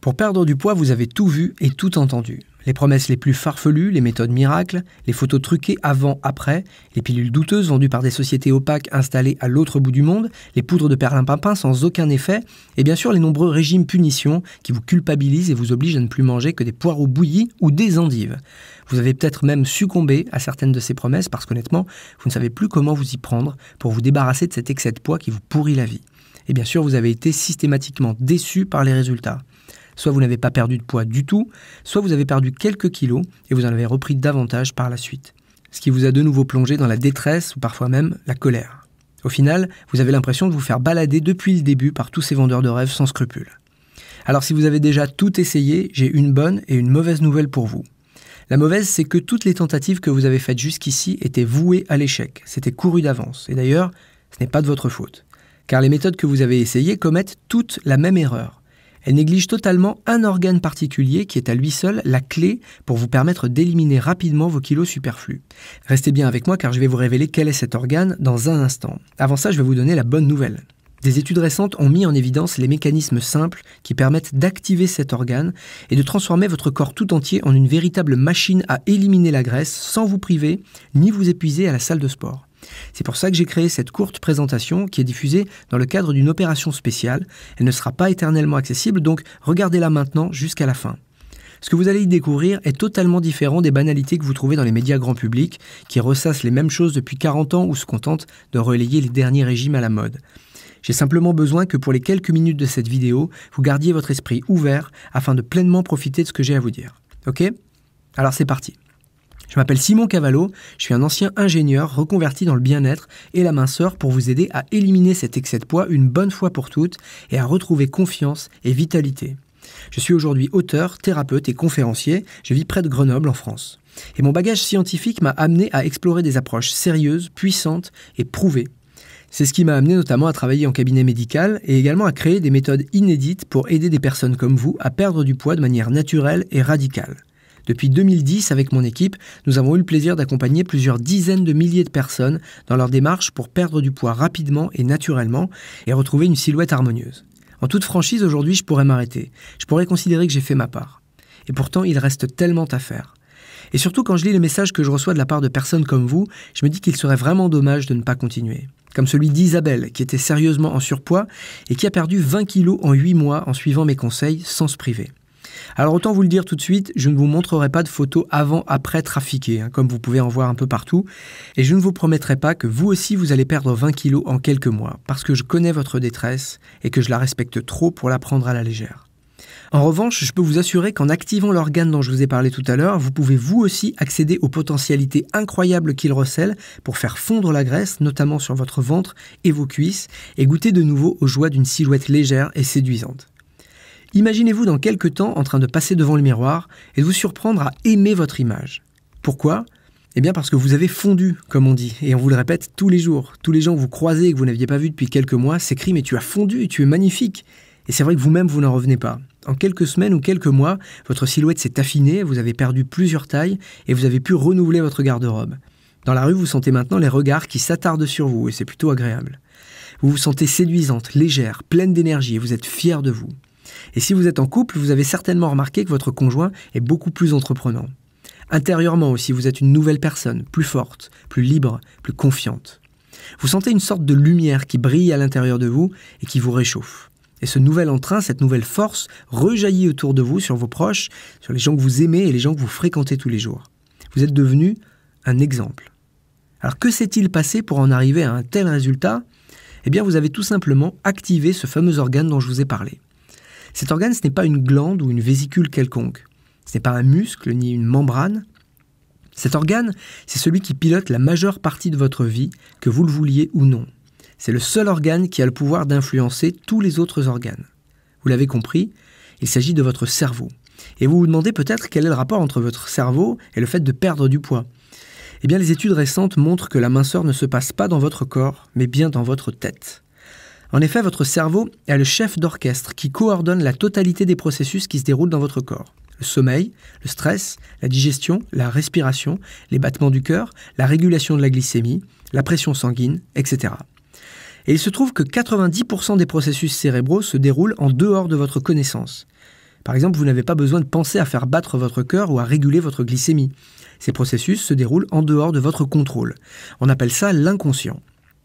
Pour perdre du poids, vous avez tout vu et tout entendu. Les promesses les plus farfelues, les méthodes miracles, les photos truquées avant-après, les pilules douteuses vendues par des sociétés opaques installées à l'autre bout du monde, les poudres de perlimpinpin sans aucun effet, et bien sûr les nombreux régimes punitions qui vous culpabilisent et vous obligent à ne plus manger que des poireaux bouillis ou des endives. Vous avez peut-être même succombé à certaines de ces promesses parce qu'honnêtement, vous ne savez plus comment vous y prendre pour vous débarrasser de cet excès de poids qui vous pourrit la vie. Et bien sûr, vous avez été systématiquement déçu par les résultats. Soit vous n'avez pas perdu de poids du tout, soit vous avez perdu quelques kilos et vous en avez repris davantage par la suite. Ce qui vous a de nouveau plongé dans la détresse ou parfois même la colère. Au final, vous avez l'impression de vous faire balader depuis le début par tous ces vendeurs de rêves sans scrupules. Alors si vous avez déjà tout essayé, j'ai une bonne et une mauvaise nouvelle pour vous. La mauvaise, c'est que toutes les tentatives que vous avez faites jusqu'ici étaient vouées à l'échec. C'était couru d'avance. Et d'ailleurs, ce n'est pas de votre faute. Car les méthodes que vous avez essayées commettent toutes la même erreur. Elle néglige totalement un organe particulier qui est à lui seul la clé pour vous permettre d'éliminer rapidement vos kilos superflus. Restez bien avec moi car je vais vous révéler quel est cet organe dans un instant. Avant ça, je vais vous donner la bonne nouvelle. Des études récentes ont mis en évidence les mécanismes simples qui permettent d'activer cet organe et de transformer votre corps tout entier en une véritable machine à éliminer la graisse sans vous priver ni vous épuiser à la salle de sport. C'est pour ça que j'ai créé cette courte présentation qui est diffusée dans le cadre d'une opération spéciale. Elle ne sera pas éternellement accessible, donc regardez-la maintenant jusqu'à la fin. Ce que vous allez y découvrir est totalement différent des banalités que vous trouvez dans les médias grand public, qui ressassent les mêmes choses depuis 40 ans ou se contentent de relayer les derniers régimes à la mode. J'ai simplement besoin que pour les quelques minutes de cette vidéo, vous gardiez votre esprit ouvert afin de pleinement profiter de ce que j'ai à vous dire. Ok ? Alors c'est parti. Je m'appelle Simon Cavallo, je suis un ancien ingénieur reconverti dans le bien-être et la minceur pour vous aider à éliminer cet excès de poids une bonne fois pour toutes et à retrouver confiance et vitalité. Je suis aujourd'hui auteur, thérapeute et conférencier, je vis près de Grenoble en France. Et mon bagage scientifique m'a amené à explorer des approches sérieuses, puissantes et prouvées. C'est ce qui m'a amené notamment à travailler en cabinet médical et également à créer des méthodes inédites pour aider des personnes comme vous à perdre du poids de manière naturelle et radicale. Depuis 2010, avec mon équipe, nous avons eu le plaisir d'accompagner plusieurs dizaines de milliers de personnes dans leur démarche pour perdre du poids rapidement et naturellement et retrouver une silhouette harmonieuse. En toute franchise, aujourd'hui, je pourrais m'arrêter. Je pourrais considérer que j'ai fait ma part. Et pourtant, il reste tellement à faire. Et surtout, quand je lis les messages que je reçois de la part de personnes comme vous, je me dis qu'il serait vraiment dommage de ne pas continuer. Comme celui d'Isabelle, qui était sérieusement en surpoids et qui a perdu 20 kilos en 8 mois en suivant mes conseils sans se priver. Alors autant vous le dire tout de suite, je ne vous montrerai pas de photos avant-après trafiquées, comme vous pouvez en voir un peu partout, et je ne vous promettrai pas que vous aussi vous allez perdre 20 kilos en quelques mois, parce que je connais votre détresse et que je la respecte trop pour la prendre à la légère. En revanche, je peux vous assurer qu'en activant l'organe dont je vous ai parlé tout à l'heure, vous pouvez vous aussi accéder aux potentialités incroyables qu'il recèle pour faire fondre la graisse, notamment sur votre ventre et vos cuisses, et goûter de nouveau aux joies d'une silhouette légère et séduisante. Imaginez-vous dans quelques temps en train de passer devant le miroir et de vous surprendre à aimer votre image. Pourquoi ? Eh bien parce que vous avez fondu, comme on dit, et on vous le répète tous les jours. Tous les gens que vous croisez et que vous n'aviez pas vu depuis quelques mois s'écrient « mais tu as fondu, tu es magnifique !» Et c'est vrai que vous-même, vous n'en revenez pas. En quelques semaines ou quelques mois, votre silhouette s'est affinée, vous avez perdu plusieurs tailles et vous avez pu renouveler votre garde-robe. Dans la rue, vous sentez maintenant les regards qui s'attardent sur vous et c'est plutôt agréable. Vous vous sentez séduisante, légère, pleine d'énergie et vous êtes fière de vous. Et si vous êtes en couple, vous avez certainement remarqué que votre conjoint est beaucoup plus entreprenant. Intérieurement aussi, vous êtes une nouvelle personne, plus forte, plus libre, plus confiante. Vous sentez une sorte de lumière qui brille à l'intérieur de vous et qui vous réchauffe. Et ce nouvel entrain, cette nouvelle force rejaillit autour de vous, sur vos proches, sur les gens que vous aimez et les gens que vous fréquentez tous les jours. Vous êtes devenu un exemple. Alors que s'est-il passé pour en arriver à un tel résultat ? Eh bien, vous avez tout simplement activé ce fameux organe dont je vous ai parlé. Cet organe, ce n'est pas une glande ou une vésicule quelconque. Ce n'est pas un muscle ni une membrane. Cet organe, c'est celui qui pilote la majeure partie de votre vie, que vous le vouliez ou non. C'est le seul organe qui a le pouvoir d'influencer tous les autres organes. Vous l'avez compris, il s'agit de votre cerveau. Et vous vous demandez peut-être quel est le rapport entre votre cerveau et le fait de perdre du poids. Eh bien, les études récentes montrent que la minceur ne se passe pas dans votre corps, mais bien dans votre tête. En effet, votre cerveau est le chef d'orchestre qui coordonne la totalité des processus qui se déroulent dans votre corps. Le sommeil, le stress, la digestion, la respiration, les battements du cœur, la régulation de la glycémie, la pression sanguine, etc. Et il se trouve que 90% des processus cérébraux se déroulent en dehors de votre connaissance. Par exemple, vous n'avez pas besoin de penser à faire battre votre cœur ou à réguler votre glycémie. Ces processus se déroulent en dehors de votre contrôle. On appelle ça l'inconscient.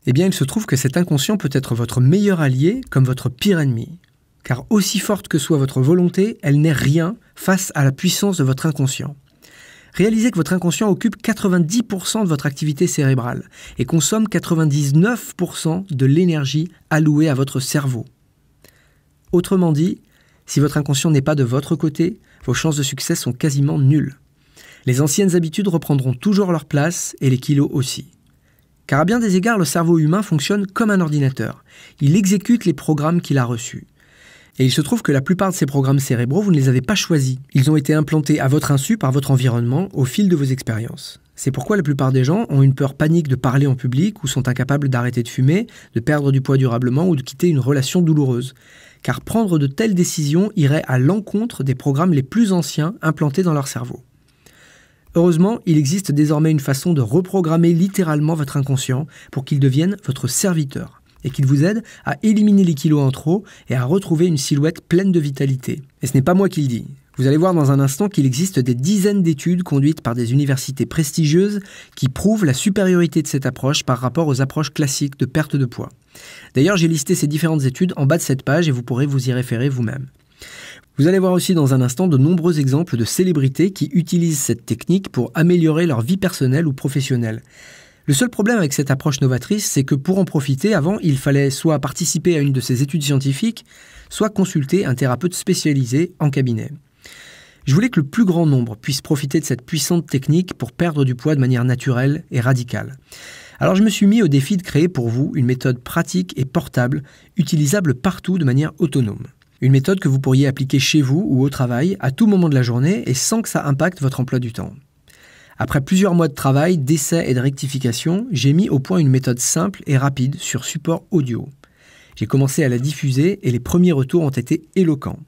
Eh bien, il se trouve que cet inconscient peut être votre meilleur allié comme votre pire ennemi. Car aussi forte que soit votre volonté, elle n'est rien face à la puissance de votre inconscient. Réalisez que votre inconscient occupe 90% de votre activité cérébrale et consomme 99% de l'énergie allouée à votre cerveau. Autrement dit, si votre inconscient n'est pas de votre côté, vos chances de succès sont quasiment nulles. Les anciennes habitudes reprendront toujours leur place et les kilos aussi. Car à bien des égards, le cerveau humain fonctionne comme un ordinateur. Il exécute les programmes qu'il a reçus. Et il se trouve que la plupart de ces programmes cérébraux, vous ne les avez pas choisis. Ils ont été implantés à votre insu par votre environnement au fil de vos expériences. C'est pourquoi la plupart des gens ont une peur panique de parler en public ou sont incapables d'arrêter de fumer, de perdre du poids durablement ou de quitter une relation douloureuse. Car prendre de telles décisions irait à l'encontre des programmes les plus anciens implantés dans leur cerveau. Heureusement, il existe désormais une façon de reprogrammer littéralement votre inconscient pour qu'il devienne votre serviteur et qu'il vous aide à éliminer les kilos en trop et à retrouver une silhouette pleine de vitalité. Et ce n'est pas moi qui le dis. Vous allez voir dans un instant qu'il existe des dizaines d'études conduites par des universités prestigieuses qui prouvent la supériorité de cette approche par rapport aux approches classiques de perte de poids. D'ailleurs, j'ai listé ces différentes études en bas de cette page et vous pourrez vous y référer vous-même. Vous allez voir aussi dans un instant de nombreux exemples de célébrités qui utilisent cette technique pour améliorer leur vie personnelle ou professionnelle. Le seul problème avec cette approche novatrice, c'est que pour en profiter, avant, il fallait soit participer à une de ces études scientifiques, soit consulter un thérapeute spécialisé en cabinet. Je voulais que le plus grand nombre puisse profiter de cette puissante technique pour perdre du poids de manière naturelle et radicale. Alors je me suis mis au défi de créer pour vous une méthode pratique et portable, utilisable partout de manière autonome. Une méthode que vous pourriez appliquer chez vous ou au travail, à tout moment de la journée et sans que ça impacte votre emploi du temps. Après plusieurs mois de travail, d'essais et de rectification, j'ai mis au point une méthode simple et rapide sur support audio. J'ai commencé à la diffuser et les premiers retours ont été éloquents.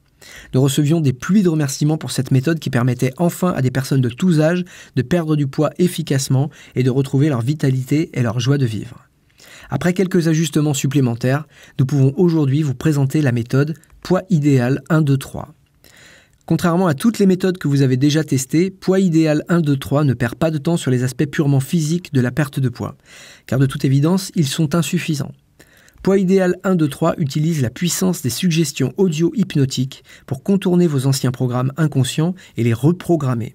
Nous recevions des pluies de remerciements pour cette méthode qui permettait enfin à des personnes de tous âges de perdre du poids efficacement et de retrouver leur vitalité et leur joie de vivre. Après quelques ajustements supplémentaires, nous pouvons aujourd'hui vous présenter la méthode Poids idéal 1, 2, 3. Contrairement à toutes les méthodes que vous avez déjà testées, Poids idéal 1, 2, 3 ne perd pas de temps sur les aspects purement physiques de la perte de poids, car de toute évidence, ils sont insuffisants. Poids idéal 1, 2, 3 utilise la puissance des suggestions audio-hypnotiques pour contourner vos anciens programmes inconscients et les reprogrammer.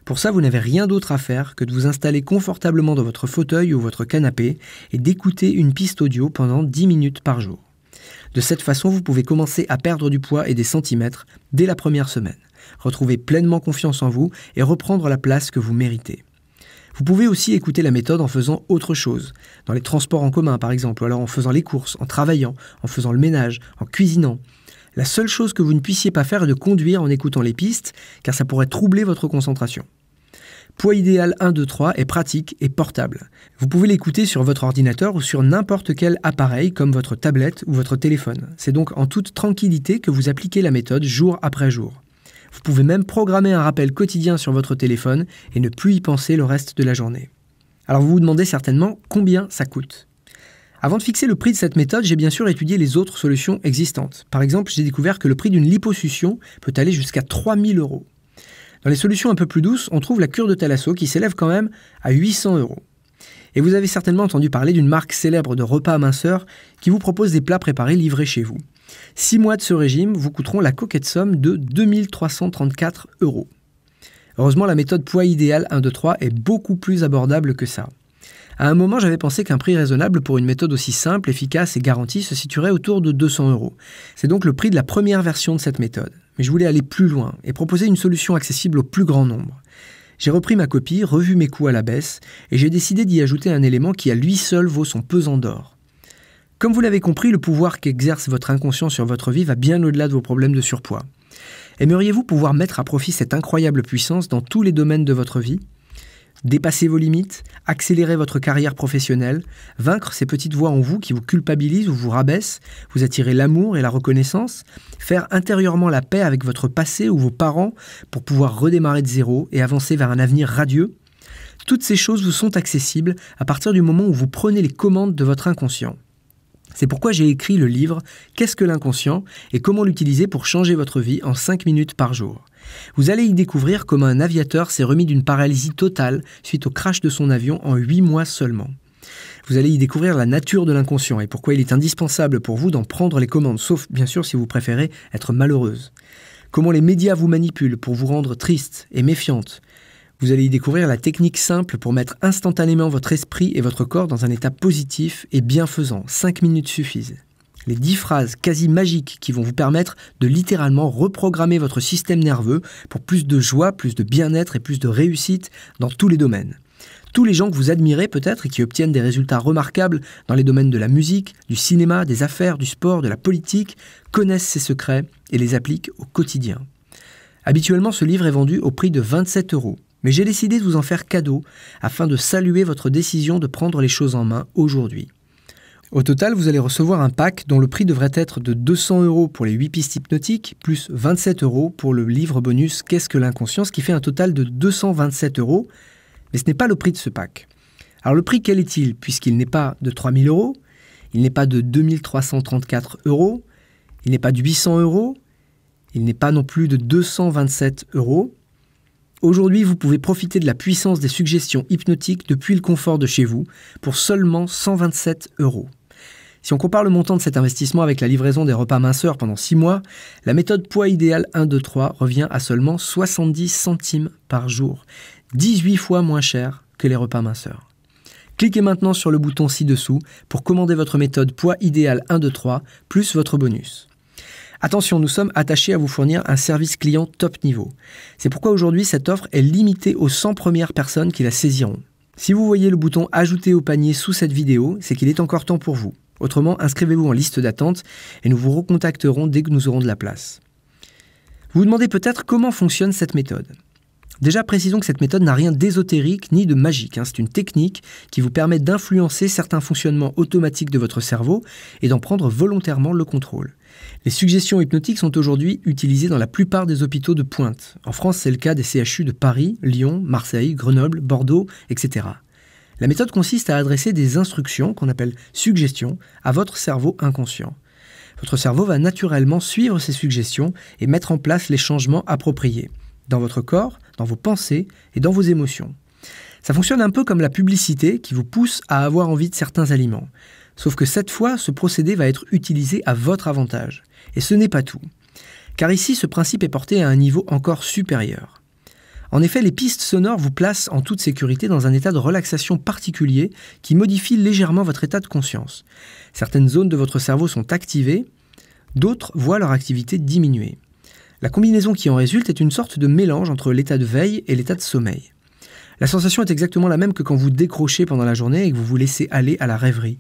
Pour ça, vous n'avez rien d'autre à faire que de vous installer confortablement dans votre fauteuil ou votre canapé et d'écouter une piste audio pendant 10 minutes par jour. De cette façon, vous pouvez commencer à perdre du poids et des centimètres dès la première semaine, retrouver pleinement confiance en vous et reprendre la place que vous méritez. Vous pouvez aussi écouter la méthode en faisant autre chose, dans les transports en commun par exemple, ou alors en faisant les courses, en travaillant, en faisant le ménage, en cuisinant. La seule chose que vous ne puissiez pas faire est de conduire en écoutant les pistes, car ça pourrait troubler votre concentration. Poids idéal 1, 2, 3 est pratique et portable. Vous pouvez l'écouter sur votre ordinateur ou sur n'importe quel appareil comme votre tablette ou votre téléphone. C'est donc en toute tranquillité que vous appliquez la méthode jour après jour. Vous pouvez même programmer un rappel quotidien sur votre téléphone et ne plus y penser le reste de la journée. Alors vous vous demandez certainement combien ça coûte. Avant de fixer le prix de cette méthode, j'ai bien sûr étudié les autres solutions existantes. Par exemple, j'ai découvert que le prix d'une liposuction peut aller jusqu'à 3 000 €. Dans les solutions un peu plus douces, on trouve la cure de Thalasso qui s'élève quand même à 800 €. Et vous avez certainement entendu parler d'une marque célèbre de repas à minceur qui vous propose des plats préparés livrés chez vous. 6 mois de ce régime vous coûteront la coquette somme de 2 334 €. Heureusement, la méthode Poids idéal 1, 2, 3 est beaucoup plus abordable que ça. À un moment, j'avais pensé qu'un prix raisonnable pour une méthode aussi simple, efficace et garantie se situerait autour de 200 €. C'est donc le prix de la première version de cette méthode. Mais je voulais aller plus loin et proposer une solution accessible au plus grand nombre. J'ai repris ma copie, revu mes coûts à la baisse et j'ai décidé d'y ajouter un élément qui à lui seul vaut son pesant d'or. Comme vous l'avez compris, le pouvoir qu'exerce votre inconscient sur votre vie va bien au-delà de vos problèmes de surpoids. Aimeriez-vous pouvoir mettre à profit cette incroyable puissance dans tous les domaines de votre vie ? Dépasser vos limites, accélérer votre carrière professionnelle, vaincre ces petites voix en vous qui vous culpabilisent ou vous rabaissent, vous attirer l'amour et la reconnaissance, faire intérieurement la paix avec votre passé ou vos parents pour pouvoir redémarrer de zéro et avancer vers un avenir radieux. Toutes ces choses vous sont accessibles à partir du moment où vous prenez les commandes de votre inconscient. C'est pourquoi j'ai écrit le livre « Qu'est-ce que l'inconscient ?» et comment l'utiliser pour changer votre vie en 5 minutes par jour. Vous allez y découvrir comment un aviateur s'est remis d'une paralysie totale suite au crash de son avion en 8 mois seulement. Vous allez y découvrir la nature de l'inconscient et pourquoi il est indispensable pour vous d'en prendre les commandes, sauf bien sûr si vous préférez être malheureuse. Comment les médias vous manipulent pour vous rendre triste et méfiante. Vous allez y découvrir la technique simple pour mettre instantanément votre esprit et votre corps dans un état positif et bienfaisant. 5 minutes suffisent. Les 10 phrases quasi magiques qui vont vous permettre de littéralement reprogrammer votre système nerveux pour plus de joie, plus de bien-être et plus de réussite dans tous les domaines. Tous les gens que vous admirez peut-être et qui obtiennent des résultats remarquables dans les domaines de la musique, du cinéma, des affaires, du sport, de la politique, connaissent ces secrets et les appliquent au quotidien. Habituellement, ce livre est vendu au prix de 27 €, mais j'ai décidé de vous en faire cadeau afin de saluer votre décision de prendre les choses en main aujourd'hui. Au total, vous allez recevoir un pack dont le prix devrait être de 200 € pour les 8 pistes hypnotiques, plus 27 € pour le livre bonus « Qu'est-ce que l'inconscient ?» ce qui fait un total de 227 €. Mais ce n'est pas le prix de ce pack. Alors le prix, quel est-il? Puisqu'il n'est pas de 3 000 €, il n'est pas de 2 334 €, il n'est pas de 800 €, il n'est pas non plus de 227 €. Aujourd'hui, vous pouvez profiter de la puissance des suggestions hypnotiques depuis le confort de chez vous pour seulement 127 €. Si on compare le montant de cet investissement avec la livraison des repas minceurs pendant 6 mois, la méthode poids idéal 1, 2, 3 revient à seulement 70 centimes par jour. 18 fois moins cher que les repas minceurs. Cliquez maintenant sur le bouton ci-dessous pour commander votre méthode poids idéal 1, 2, 3 plus votre bonus. Attention, nous sommes attachés à vous fournir un service client top niveau. C'est pourquoi aujourd'hui cette offre est limitée aux 100 premières personnes qui la saisiront. Si vous voyez le bouton ajouter au panier sous cette vidéo, c'est qu'il est encore temps pour vous. Autrement, inscrivez-vous en liste d'attente et nous vous recontacterons dès que nous aurons de la place. Vous vous demandez peut-être comment fonctionne cette méthode. Déjà, précisons que cette méthode n'a rien d'ésotérique ni de magique. C'est une technique qui vous permet d'influencer certains fonctionnements automatiques de votre cerveau et d'en prendre volontairement le contrôle. Les suggestions hypnotiques sont aujourd'hui utilisées dans la plupart des hôpitaux de pointe. En France, c'est le cas des CHU de Paris, Lyon, Marseille, Grenoble, Bordeaux, etc. La méthode consiste à adresser des instructions, qu'on appelle suggestions, à votre cerveau inconscient. Votre cerveau va naturellement suivre ces suggestions et mettre en place les changements appropriés dans votre corps, dans vos pensées et dans vos émotions. Ça fonctionne un peu comme la publicité qui vous pousse à avoir envie de certains aliments. Sauf que cette fois, ce procédé va être utilisé à votre avantage. Et ce n'est pas tout. Car ici, ce principe est porté à un niveau encore supérieur. En effet, les pistes sonores vous placent en toute sécurité dans un état de relaxation particulier qui modifie légèrement votre état de conscience. Certaines zones de votre cerveau sont activées, d'autres voient leur activité diminuer. La combinaison qui en résulte est une sorte de mélange entre l'état de veille et l'état de sommeil. La sensation est exactement la même que quand vous décrochez pendant la journée et que vous vous laissez aller à la rêverie.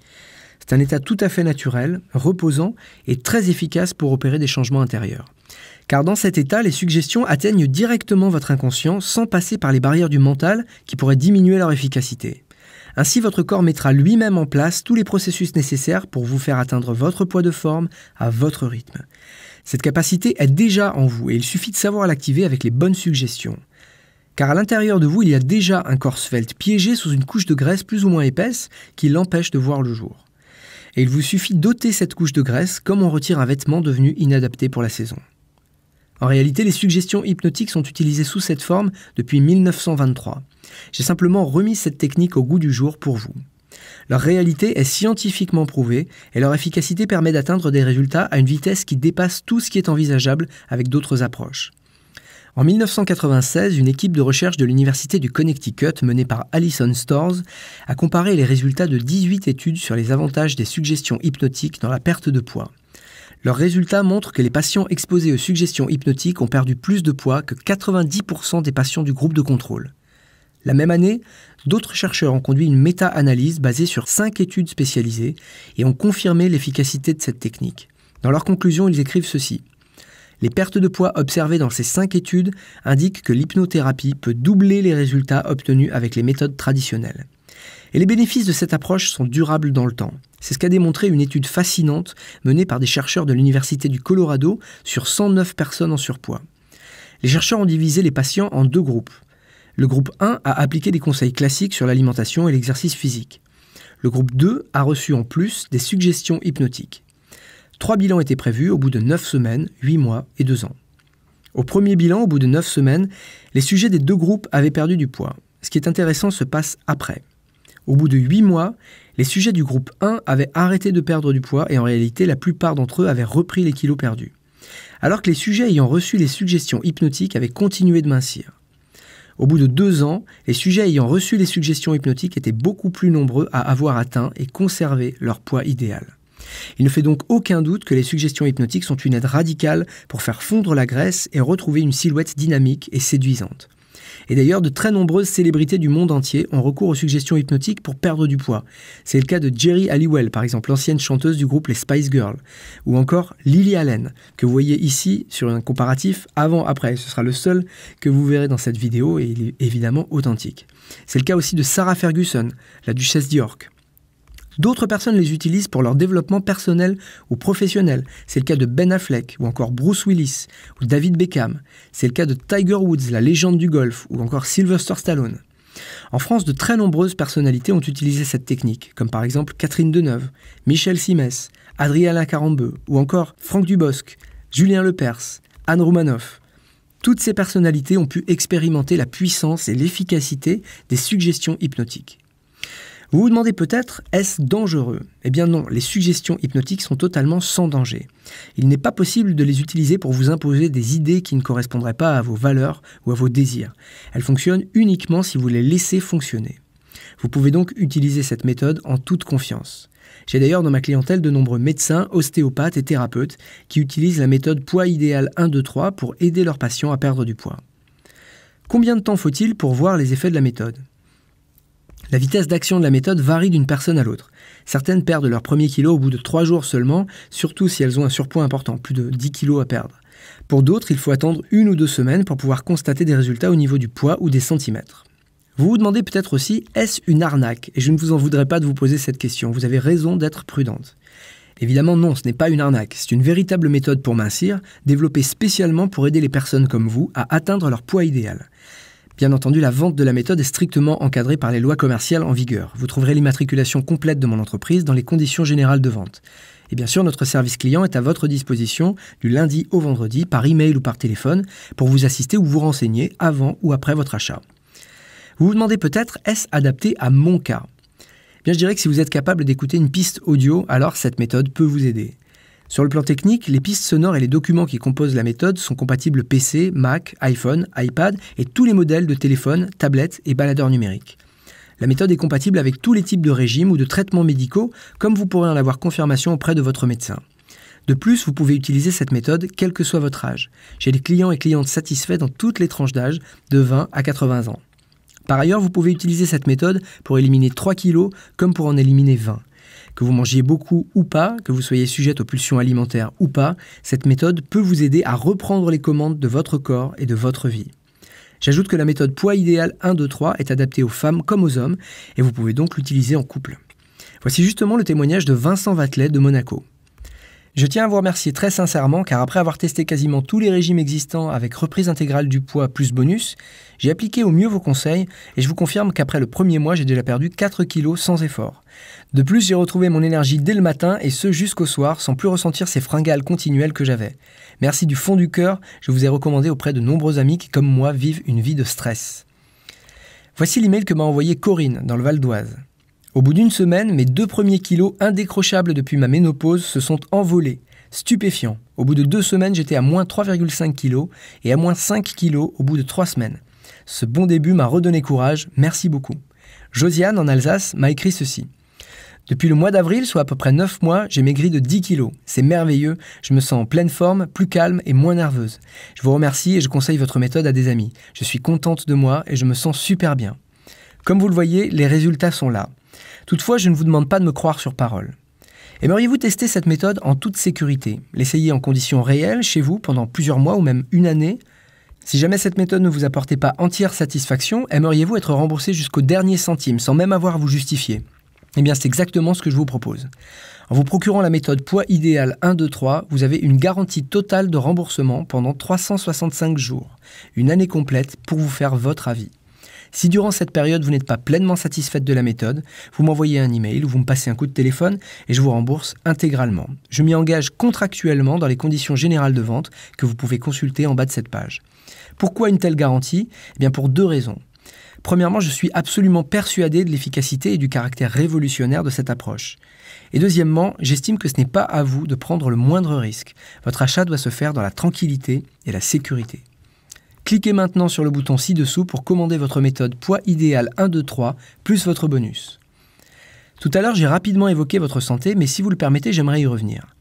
C'est un état tout à fait naturel, reposant et très efficace pour opérer des changements intérieurs. Car dans cet état, les suggestions atteignent directement votre inconscient sans passer par les barrières du mental qui pourraient diminuer leur efficacité. Ainsi, votre corps mettra lui-même en place tous les processus nécessaires pour vous faire atteindre votre poids de forme à votre rythme. Cette capacité est déjà en vous et il suffit de savoir l'activer avec les bonnes suggestions. Car à l'intérieur de vous, il y a déjà un corps svelte piégé sous une couche de graisse plus ou moins épaisse qui l'empêche de voir le jour. Et il vous suffit d'ôter cette couche de graisse comme on retire un vêtement devenu inadapté pour la saison. En réalité, les suggestions hypnotiques sont utilisées sous cette forme depuis 1923. J'ai simplement remis cette technique au goût du jour pour vous. Leur réalité est scientifiquement prouvée et leur efficacité permet d'atteindre des résultats à une vitesse qui dépasse tout ce qui est envisageable avec d'autres approches. En 1996, une équipe de recherche de l'Université du Connecticut menée par Alison Storrs a comparé les résultats de 18 études sur les avantages des suggestions hypnotiques dans la perte de poids. Leurs résultats montrent que les patients exposés aux suggestions hypnotiques ont perdu plus de poids que 90% des patients du groupe de contrôle. La même année, d'autres chercheurs ont conduit une méta-analyse basée sur 5 études spécialisées et ont confirmé l'efficacité de cette technique. Dans leurs conclusions, ils écrivent ceci. Les pertes de poids observées dans ces 5 études indiquent que l'hypnothérapie peut doubler les résultats obtenus avec les méthodes traditionnelles. Et les bénéfices de cette approche sont durables dans le temps. C'est ce qu'a démontré une étude fascinante menée par des chercheurs de l'Université du Colorado sur 109 personnes en surpoids. Les chercheurs ont divisé les patients en 2 groupes. Le groupe 1 a appliqué des conseils classiques sur l'alimentation et l'exercice physique. Le groupe 2 a reçu en plus des suggestions hypnotiques. 3 bilans étaient prévus au bout de 9 semaines, 8 mois et 2 ans. Au premier bilan, au bout de 9 semaines, les sujets des deux groupes avaient perdu du poids. Ce qui est intéressant se passe après. Au bout de 8 mois, les sujets du groupe 1 avaient arrêté de perdre du poids et en réalité, la plupart d'entre eux avaient repris les kilos perdus. Alors que les sujets ayant reçu les suggestions hypnotiques avaient continué de mincir. Au bout de 2 ans, les sujets ayant reçu les suggestions hypnotiques étaient beaucoup plus nombreux à avoir atteint et conservé leur poids idéal. Il ne fait donc aucun doute que les suggestions hypnotiques sont une aide radicale pour faire fondre la graisse et retrouver une silhouette dynamique et séduisante. Et d'ailleurs, de très nombreuses célébrités du monde entier ont recours aux suggestions hypnotiques pour perdre du poids. C'est le cas de Geri Halliwell, par exemple, l'ancienne chanteuse du groupe les Spice Girls, ou encore Lily Allen, que vous voyez ici sur un comparatif avant-après. Ce sera le seul que vous verrez dans cette vidéo et il est évidemment authentique. C'est le cas aussi de Sarah Ferguson, la duchesse d'York. D'autres personnes les utilisent pour leur développement personnel ou professionnel. C'est le cas de Ben Affleck, ou encore Bruce Willis, ou David Beckham. C'est le cas de Tiger Woods, la légende du golf, ou encore Sylvester Stallone. En France, de très nombreuses personnalités ont utilisé cette technique, comme par exemple Catherine Deneuve, Michel Simès, Adriana Carambeu, ou encore Franck Dubosc, Julien Lepers, Anne Roumanoff. Toutes ces personnalités ont pu expérimenter la puissance et l'efficacité des suggestions hypnotiques. Vous vous demandez peut-être, est-ce dangereux? Eh bien non, les suggestions hypnotiques sont totalement sans danger. Il n'est pas possible de les utiliser pour vous imposer des idées qui ne correspondraient pas à vos valeurs ou à vos désirs. Elles fonctionnent uniquement si vous les laissez fonctionner. Vous pouvez donc utiliser cette méthode en toute confiance. J'ai d'ailleurs dans ma clientèle de nombreux médecins, ostéopathes et thérapeutes qui utilisent la méthode poids idéal 1, 2, 3 pour aider leurs patients à perdre du poids. Combien de temps faut-il pour voir les effets de la méthode? La vitesse d'action de la méthode varie d'une personne à l'autre. Certaines perdent leur premier kilo au bout de 3 jours seulement, surtout si elles ont un surpoids important, plus de 10 kilos à perdre. Pour d'autres, il faut attendre 1 ou 2 semaines pour pouvoir constater des résultats au niveau du poids ou des centimètres. Vous vous demandez peut-être aussi, est-ce une arnaque? Et je ne vous en voudrais pas de vous poser cette question, vous avez raison d'être prudente. Évidemment non, ce n'est pas une arnaque, c'est une véritable méthode pour mincir, développée spécialement pour aider les personnes comme vous à atteindre leur poids idéal. Bien entendu, la vente de la méthode est strictement encadrée par les lois commerciales en vigueur. Vous trouverez l'immatriculation complète de mon entreprise dans les conditions générales de vente. Et bien sûr, notre service client est à votre disposition du lundi au vendredi par email ou par téléphone pour vous assister ou vous renseigner avant ou après votre achat. Vous vous demandez peut-être, est-ce adapté à mon cas? Bien, je dirais que si vous êtes capable d'écouter une piste audio, alors cette méthode peut vous aider. Sur le plan technique, les pistes sonores et les documents qui composent la méthode sont compatibles PC, Mac, iPhone, iPad et tous les modèles de téléphones, tablettes et baladeurs numériques. La méthode est compatible avec tous les types de régimes ou de traitements médicaux, comme vous pourrez en avoir confirmation auprès de votre médecin. De plus, vous pouvez utiliser cette méthode quel que soit votre âge. J'ai des clients et clientes satisfaits dans toutes les tranches d'âge, de 20 à 80 ans. Par ailleurs, vous pouvez utiliser cette méthode pour éliminer 3 kg comme pour en éliminer 20. Que vous mangiez beaucoup ou pas, que vous soyez sujette aux pulsions alimentaires ou pas, cette méthode peut vous aider à reprendre les commandes de votre corps et de votre vie. J'ajoute que la méthode poids idéal 1, 2, 3 est adaptée aux femmes comme aux hommes et vous pouvez donc l'utiliser en couple. Voici justement le témoignage de Vincent Vatelet de Monaco. Je tiens à vous remercier très sincèrement car après avoir testé quasiment tous les régimes existants avec reprise intégrale du poids plus bonus, j'ai appliqué au mieux vos conseils et je vous confirme qu'après le premier mois, j'ai déjà perdu 4 kilos sans effort. De plus, j'ai retrouvé mon énergie dès le matin et ce jusqu'au soir sans plus ressentir ces fringales continuelles que j'avais. Merci du fond du cœur, je vous ai recommandé auprès de nombreux amis qui, comme moi, vivent une vie de stress. Voici l'email que m'a envoyé Corinne dans le Val d'Oise. Au bout d'une semaine, mes 2 premiers kilos indécrochables depuis ma ménopause se sont envolés. Stupéfiant. Au bout de 2 semaines, j'étais à moins 3,5 kg et à moins 5 kg au bout de 3 semaines. Ce bon début m'a redonné courage, merci beaucoup. Josiane, en Alsace, m'a écrit ceci. Depuis le mois d'avril, soit à peu près 9 mois, j'ai maigri de 10 kg. C'est merveilleux, je me sens en pleine forme, plus calme et moins nerveuse. Je vous remercie et je conseille votre méthode à des amis. Je suis contente de moi et je me sens super bien. Comme vous le voyez, les résultats sont là. Toutefois, je ne vous demande pas de me croire sur parole. Aimeriez-vous tester cette méthode en toute sécurité? L'essayer en conditions réelles, chez vous, pendant plusieurs mois ou même une année? Si jamais cette méthode ne vous apportait pas entière satisfaction, aimeriez-vous être remboursé jusqu'au dernier centime, sans même avoir à vous justifier? Eh bien, c'est exactement ce que je vous propose. En vous procurant la méthode poids idéal 1, 2, 3, vous avez une garantie totale de remboursement pendant 365 jours, une année complète pour vous faire votre avis. Si durant cette période, vous n'êtes pas pleinement satisfaite de la méthode, vous m'envoyez un email ou vous me passez un coup de téléphone et je vous rembourse intégralement. Je m'y engage contractuellement dans les conditions générales de vente que vous pouvez consulter en bas de cette page. Pourquoi une telle garantie ? Eh bien pour 2 raisons. Premièrement, je suis absolument persuadé de l'efficacité et du caractère révolutionnaire de cette approche. Et deuxièmement, j'estime que ce n'est pas à vous de prendre le moindre risque. Votre achat doit se faire dans la tranquillité et la sécurité. Cliquez maintenant sur le bouton ci-dessous pour commander votre méthode poids idéal 1, 2, 3 plus votre bonus. Tout à l'heure, j'ai rapidement évoqué votre santé, mais si vous le permettez, j'aimerais y revenir.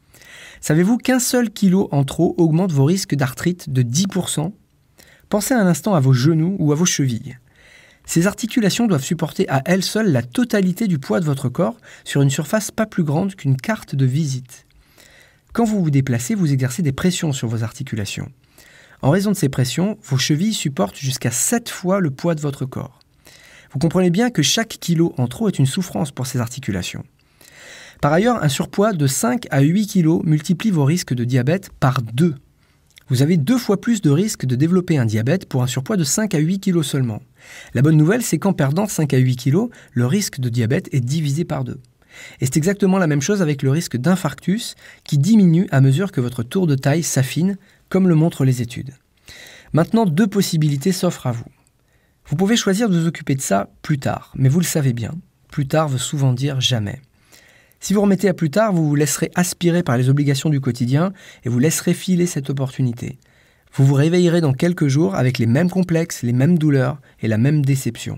Savez-vous qu'un seul kilo en trop augmente vos risques d'arthrite de 10%? Pensez un instant à vos genoux ou à vos chevilles. Ces articulations doivent supporter à elles seules la totalité du poids de votre corps sur une surface pas plus grande qu'une carte de visite. Quand vous vous déplacez, vous exercez des pressions sur vos articulations. En raison de ces pressions, vos chevilles supportent jusqu'à 7 fois le poids de votre corps. Vous comprenez bien que chaque kilo en trop est une souffrance pour ces articulations. Par ailleurs, un surpoids de 5 à 8 kg multiplie vos risques de diabète par 2. Vous avez 2 fois plus de risques de développer un diabète pour un surpoids de 5 à 8 kg seulement. La bonne nouvelle, c'est qu'en perdant 5 à 8 kg, le risque de diabète est divisé par 2. Et c'est exactement la même chose avec le risque d'infarctus qui diminue à mesure que votre tour de taille s'affine, comme le montrent les études. Maintenant, 2 possibilités s'offrent à vous. Vous pouvez choisir de vous occuper de ça plus tard, mais vous le savez bien, plus tard veut souvent dire jamais. Si vous remettez à plus tard, vous vous laisserez aspirer par les obligations du quotidien et vous laisserez filer cette opportunité. Vous vous réveillerez dans quelques jours avec les mêmes complexes, les mêmes douleurs et la même déception.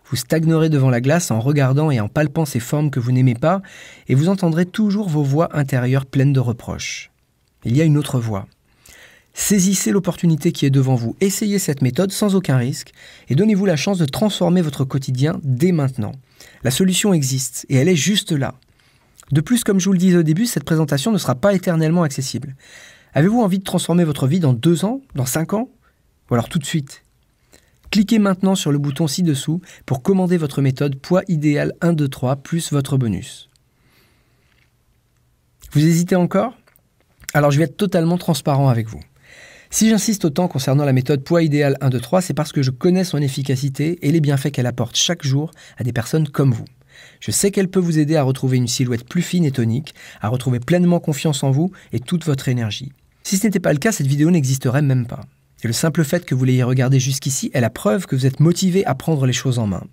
Vous stagnerez devant la glace en regardant et en palpant ces formes que vous n'aimez pas et vous entendrez toujours vos voix intérieures pleines de reproches. Il y a une autre voix. Saisissez l'opportunité qui est devant vous, essayez cette méthode sans aucun risque et donnez-vous la chance de transformer votre quotidien dès maintenant. La solution existe et elle est juste là. De plus, comme je vous le disais au début, cette présentation ne sera pas éternellement accessible. Avez-vous envie de transformer votre vie dans 2 ans, dans 5 ans? Ou alors tout de suite? Cliquez maintenant sur le bouton ci-dessous pour commander votre méthode poids idéal 1, 2, 3 plus votre bonus. Vous hésitez encore? Alors je vais être totalement transparent avec vous. Si j'insiste autant concernant la méthode poids idéal 1, 2, 3, c'est parce que je connais son efficacité et les bienfaits qu'elle apporte chaque jour à des personnes comme vous. Je sais qu'elle peut vous aider à retrouver une silhouette plus fine et tonique, à retrouver pleinement confiance en vous et toute votre énergie. Si ce n'était pas le cas, cette vidéo n'existerait même pas. Et le simple fait que vous l'ayez regardée jusqu'ici est la preuve que vous êtes motivé à prendre les choses en main.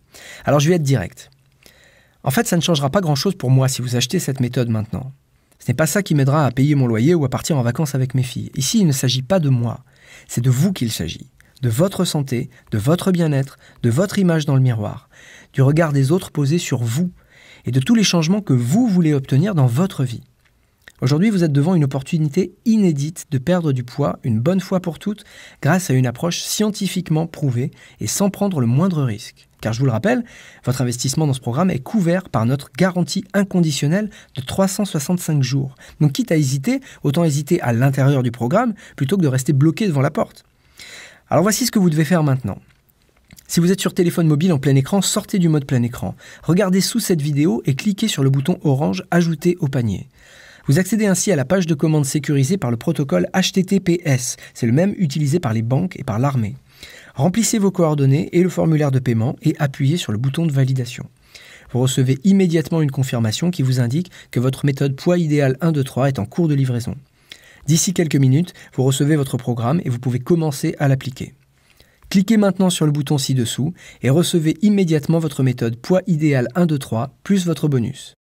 Alors je vais être direct. En fait, ça ne changera pas grand-chose pour moi si vous achetez cette méthode maintenant. Ce n'est pas ça qui m'aidera à payer mon loyer ou à partir en vacances avec mes filles. Ici, il ne s'agit pas de moi. C'est de vous qu'il s'agit. De votre santé, de votre bien-être, de votre image dans le miroir, du regard des autres posé sur vous et de tous les changements que vous voulez obtenir dans votre vie. Aujourd'hui, vous êtes devant une opportunité inédite de perdre du poids une bonne fois pour toutes grâce à une approche scientifiquement prouvée et sans prendre le moindre risque. Car je vous le rappelle, votre investissement dans ce programme est couvert par notre garantie inconditionnelle de 365 jours. Donc quitte à hésiter, autant hésiter à l'intérieur du programme plutôt que de rester bloqué devant la porte. Alors voici ce que vous devez faire maintenant. Si vous êtes sur téléphone mobile en plein écran, sortez du mode plein écran. Regardez sous cette vidéo et cliquez sur le bouton orange « Ajouter au panier ». Vous accédez ainsi à la page de commande sécurisée par le protocole HTTPS. C'est le même utilisé par les banques et par l'armée. Remplissez vos coordonnées et le formulaire de paiement et appuyez sur le bouton de validation. Vous recevez immédiatement une confirmation qui vous indique que votre méthode poids idéal 1, 2, 3 est en cours de livraison. D'ici quelques minutes, vous recevez votre programme et vous pouvez commencer à l'appliquer. Cliquez maintenant sur le bouton ci-dessous et recevez immédiatement votre méthode poids idéal 1, 2, 3 plus votre bonus.